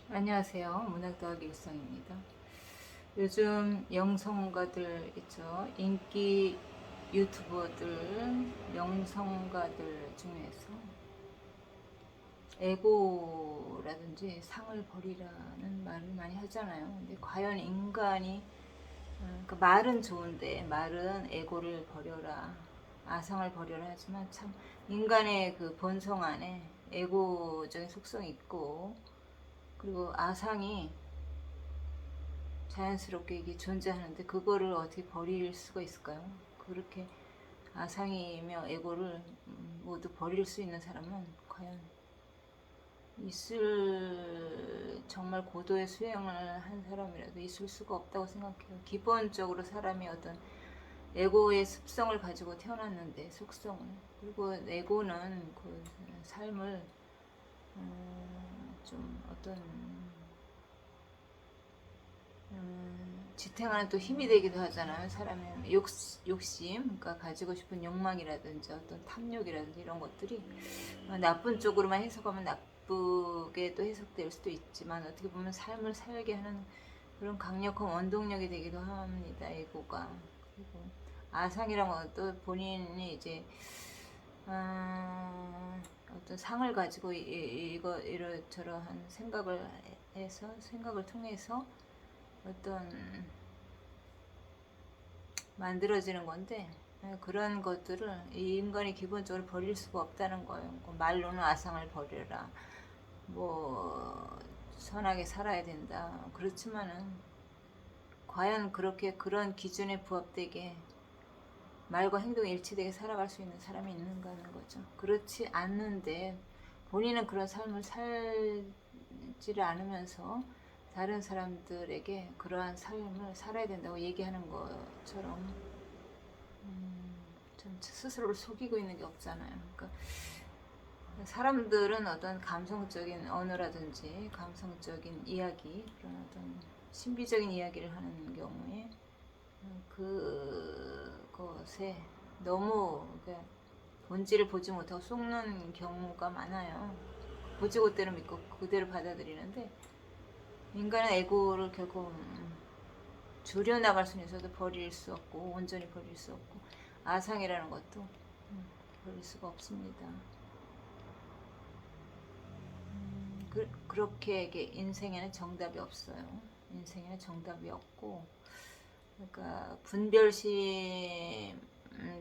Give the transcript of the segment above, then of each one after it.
안녕하세요. 문학 더하기 일상입니다. 요즘 영성가들 있죠. 인기 유튜버들, 영성가들 중에서 에고라든지 상을 버리라는 말을 많이 하잖아요. 근데 과연 인간이 그 말은 좋은데 말은 에고를 버려라, 아상을 버려라 하지만 참 인간의 그 본성 안에 에고적인 속성이 있고 그리고 아상이 자연스럽게 이게 존재하는데 그거를 어떻게 버릴 수가 있을까요? 그렇게 아상이며 에고를 모두 버릴 수 있는 사람은 과연 있을 정말 고도의 수행을 한 사람이라도 있을 수가 없다고 생각해요. 기본적으로 사람이 어떤 에고의 습성을 가지고 태어났는데 속성을 그리고 에고는 그 삶을 좀 어떤 지탱하는 또 힘이 되기도 하잖아요. 사람의 욕심, 그러니까 가지고 싶은 욕망이라든지 어떤 탐욕이라든지 이런 것들이 나쁜 쪽으로만 해석하면 나쁘게 또 해석될 수도 있지만 어떻게 보면 삶을 살게 하는 그런 강력한 원동력이 되기도 합니다. 에고가. 그리고 아상이란 것도 본인이 이제 어떤 상을 가지고 이거 이러저러한 생각을 해서 생각을 통해서 어떤 만들어지는 건데 그런 것들을 이 인간이 기본적으로 버릴 수가 없다는 거예요. 말로는 아상을 버려라. 뭐 선하게 살아야 된다. 그렇지만은 과연 그렇게 그런 기준에 부합되게 말과 행동이 일치되게 살아갈 수 있는 사람이 있는가 하는 거죠. 그렇지 않는데 본인은 그런 삶을 살지를 않으면서 다른 사람들에게 그러한 삶을 살아야 된다고 얘기하는 것처럼 좀 스스로를 속이고 있는 게 없잖아요. 그러니까 사람들은 어떤 감성적인 언어라든지 감성적인 이야기 그런 어떤 신비적인 이야기를 하는 경우에 그것에 너무 본질을 보지 못하고 속는 경우가 많아요. 보지 못대로 믿고 그대로 받아들이는데 인간은 에고를 결국 줄여나갈 수는 있어도 버릴 수 없고 온전히 버릴 수 없고 아상이라는 것도 버릴 수가 없습니다. 그렇게 인생에는 정답이 없어요. 인생에는 정답이 없고 그러니까 분별심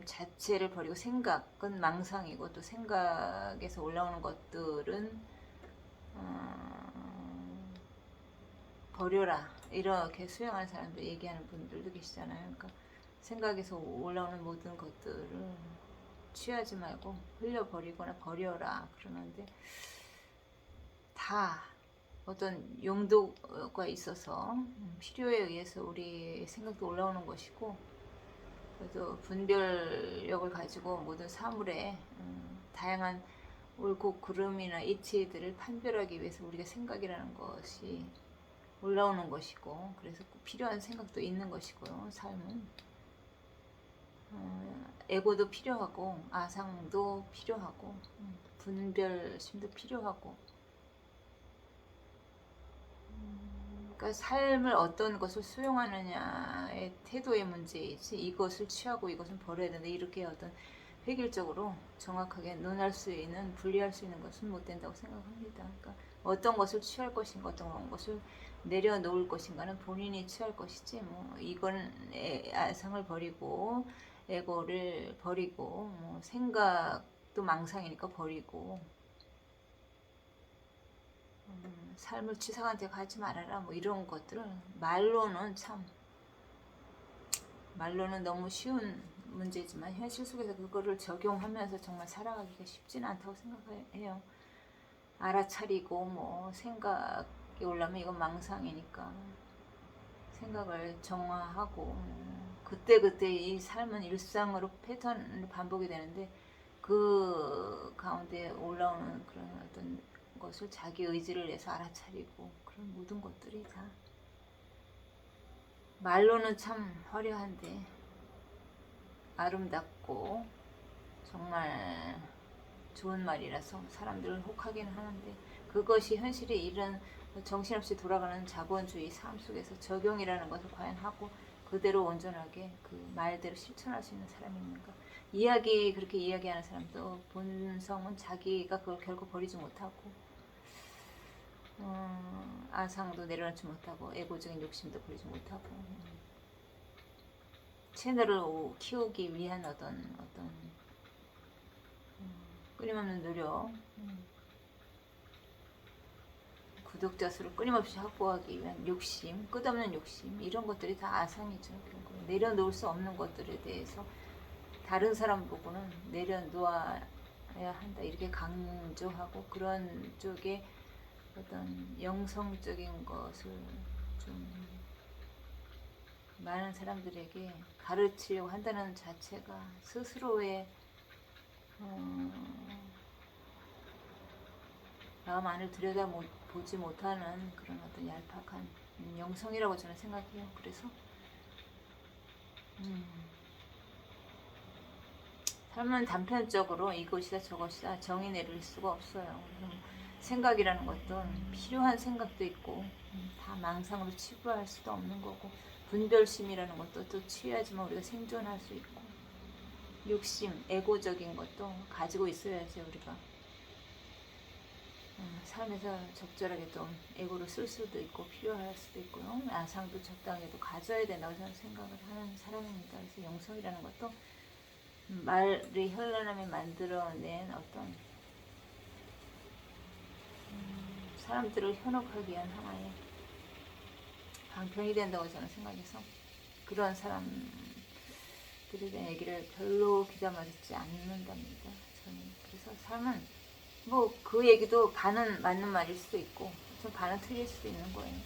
자체를 버리고 생각은 망상이고 또 생각에서 올라오는 것들은 버려라 이렇게 수용하는 사람들 얘기하는 분들도 계시잖아요. 그러니까 생각에서 올라오는 모든 것들을 취하지 말고 흘려버리거나 버려라 그러는데 다 어떤 용도가 있어서 필요에 의해서 우리 생각도 올라오는 것이고 그래도 분별력을 가지고 모든 사물에 다양한 옳고 그름이나 이치들을 판별하기 위해서 우리가 생각이라는 것이 올라오는 것이고 그래서 꼭 필요한 생각도 있는 것이고요. 삶은 에고도 필요하고 아상도 필요하고 분별심도 필요하고 그러니까 삶을 어떤 것을 수용하느냐의 태도의 문제이지 이것을 취하고 이것은 버려야 된다 이렇게 어떤 획일적으로 정확하게 논할 수 있는 분리할 수 있는 것은 못 된다고 생각합니다. 그러니까 어떤 것을 취할 것인가 어떤 것을 내려놓을 것인가는 본인이 취할 것이지 뭐 이건 아상을 버리고 에고를 버리고 뭐 생각도 망상이니까 버리고 삶을 치사한테 가지 말아라 뭐 이런 것들은 말로는 너무 쉬운 문제지만 현실 속에서 그거를 적용하면서 정말 살아가기가 쉽지는 않다고 생각해요. 알아차리고 뭐 생각이 올라면 이건 망상이니까 생각을 정화하고 그때그때 이 삶은 일상으로 패턴 반복이 되는데 그 가운데 올라오는 그런 어떤 것을 자기 의지를 내서 알아차리고 그런 모든 것들이 다 말로는 참 화려한데 아름답고 정말 좋은 말이라서 사람들은 혹하긴 하는데 그것이 현실에 이른 정신없이 돌아가는 자본주의 삶 속에서 적용이라는 것을 과연 하고 그대로 온전하게 그 말대로 실천할 수 있는 사람이 있는가. 그렇게 이야기하는 사람도 본성은 자기가 그걸 결코 버리지 못하고 아상도 내려놓지 못하고 에고적인 욕심도 버리지 못하고 채널을 키우기 위한 어떤 끊임없는 노력, 구독자 수를 끊임없이 확보하기 위한 욕심, 끝없는 욕심, 이런 것들이 다 아상이죠. 내려놓을 수 없는 것들에 대해서 다른 사람 보고는 내려놓아야 한다 이렇게 강조하고 그런 쪽에 어떤 영성적인 것을 좀 많은 사람들에게 가르치려고 한다는 자체가 스스로의 마음 안을 들여다보지 못하는 그런 어떤 얄팍한 영성이라고 저는 생각해요. 그래서 삶은 단편적으로 이것이다 저것이다 정의 내릴 수가 없어요. 생각이라는 것도 필요한 생각도 있고 다 망상으로 치부할 수도 없는 거고 분별심이라는 것도 또 취해야지만 우리가 생존할 수 있고 욕심, 에고적인 것도 가지고 있어야지 우리가 삶에서 적절하게 또 에고를 쓸 수도 있고 필요할 수도 있고요. 아상도 적당히도 가져야 된다고 저는 생각을 하는 사람입니다. 그래서 영성이라는 것도 말의 현란함이 만들어낸 어떤 사람들을 현혹하기 위한 하나의 방편이 된다고 저는 생각해서 그런 사람들에 대한 얘기를 별로 귀담아 듣지 않는답니다. 저는 그래서 삶은 뭐 그 얘기도 반은 맞는 말일 수도 있고 좀 반은 틀릴 수도 있는 거예요.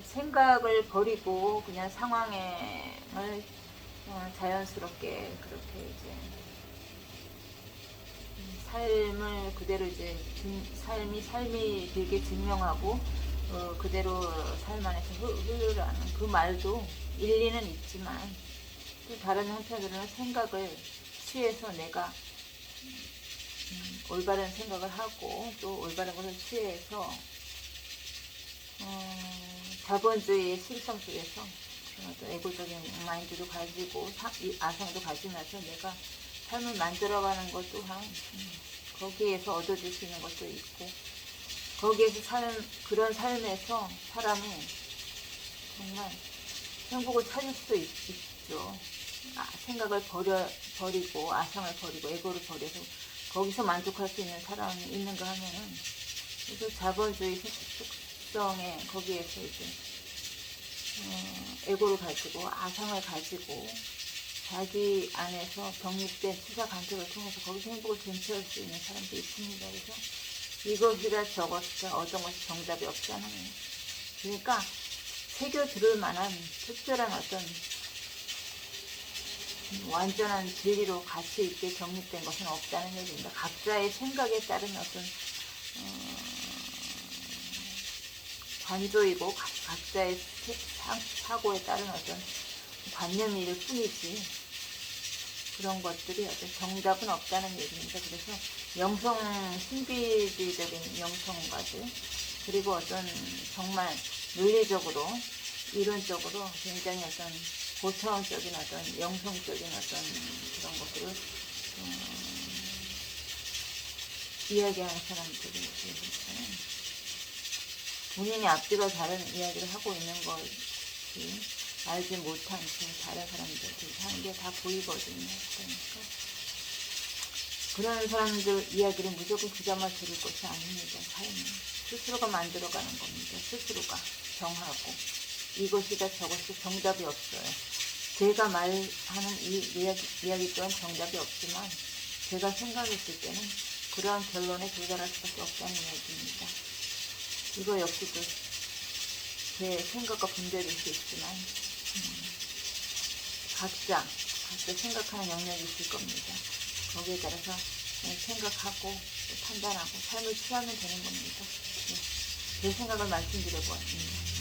생각을 버리고 그냥 상황을 자연스럽게 그렇게 이제 삶을 그대로 이제 삶이 되게 증명하고 그대로 삶 안에서 흐르라는 그 말도 일리는 있지만 또 다른 한편으로는 생각을 취해서 내가 올바른 생각을 하고 또 올바른 것을 취해서 자본주의의 실성 속에서 그런 어떤 에고적인 마인드도 가지고 아상도 가지면서 내가 삶을 만들어가는 것 또한 거기에서 얻어질 수 있는 것도 있고 거기에서 그런 삶에서 사람이 정말 행복을 찾을 수도 있죠. 생각을 버리고 아상을 버리고 에고를 버려서 거기서 만족할 수 있는 사람이 있는가 하면은 그래서 자본주의 속성에 거기에서 이제 에고를 가지고 아상을 가지고 자기 안에서 독립된 수사 간격을 통해서 거기서 행복을 쟁취할 수 있는 사람도 있습니다. 그래서 이것이라 저것이라 어떤 것이 정답이 없잖아요. 그러니까 새겨 들을 만한 특별한 어떤 완전한 진리로 가치 있게 정립된 것은 없다는 얘기입니다. 각자의 생각에 따른 어떤 관조이고 각자의 사고에 따른 어떤 관념일 뿐이지 그런 것들이 어떤 정답은 없다는 얘기입니다. 그래서 신비주의적인 영성가들 그리고 어떤 정말 논리적으로 이론적으로 굉장히 어떤 고차원적인 어떤 영성적인 어떤 그런 것들을 이야기하는 사람들이 본인이 앞뒤가 다른 이야기를 하고 있는 것이 알지 못한 다른 사람들이 하는 게 다 보이거든요. 그러니까 그런 사람들 이야기를 무조건 귀담아 들을 것이 아닙니다. 삶은 스스로가 만들어가는 겁니다. 스스로가 정하고 이것이다 저것이 정답이 없어요. 제가 말하는 이 이야기 또한 정답이 없지만 제가 생각했을 때는 그러한 결론에 도달할 수밖에 없다는 이야기입니다. 이거 역시도 제 생각과 분별일 수 있지만 각자 생각하는 영역이 있을 겁니다. 거기에 따라서 생각하고 판단하고 삶을 취하면 되는 겁니다. 제 생각을 말씀드려보았습니다.